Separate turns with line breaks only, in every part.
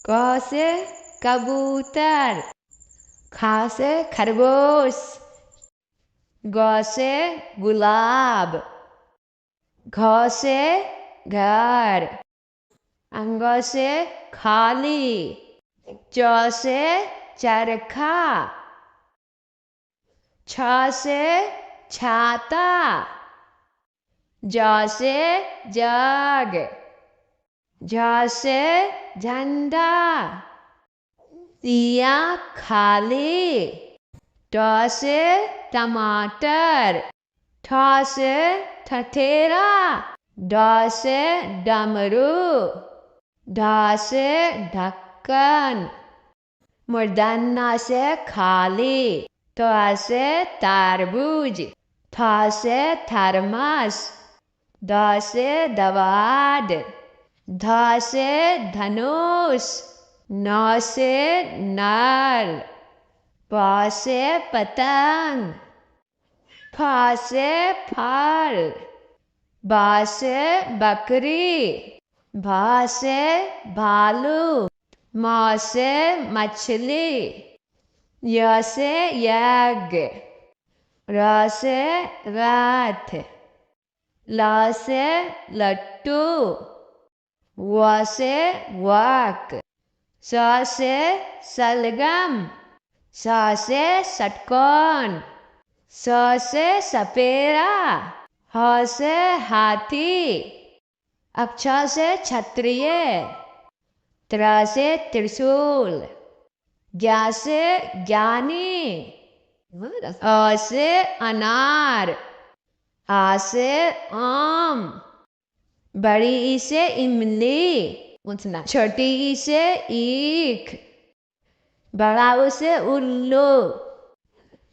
क से कबूतर, ख से खरगोश, ग से गुलाब, घ से घर, अंग से खाली, च से चरखा, छ से छाता, ज से जग, झ से झंडा, तिया खाली, ट से टमाटर, ठ से ठठेरा, ड से डमरू, ढ से ढक्कन, मूर्धन्य से खाली, थ से तरबूज, थ से थर्मस, द से दवाद, ध से धनुष, न से नल, प से पतंग, फ से फल, ब से बकरी, भ से भालू, म से मछली, य से यज्ञ, र से रथ, ल से लट्टू, व से वक, स से सलगम, स से षटकोण, स से सपेरा, ह से हाथी, अक्ष से क्षत्रिय, त्र से त्रिशूल, ज्ञ से ज्ञानी, अ से अनार, आ से आम, बड़ी ई से इमली, छोटी ई से ईख, बड़ा ऊ से उल्लू,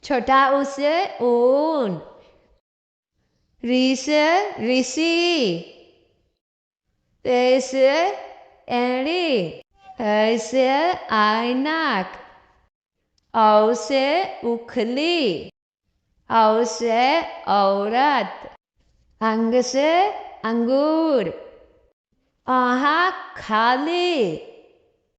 छोटा ऊ से ऊन, री से ऋषि, ते से एड़ी, ऐसे ऐनक, औ से उखली, औ से औरत, अंग से अंगूर, आहा खाली।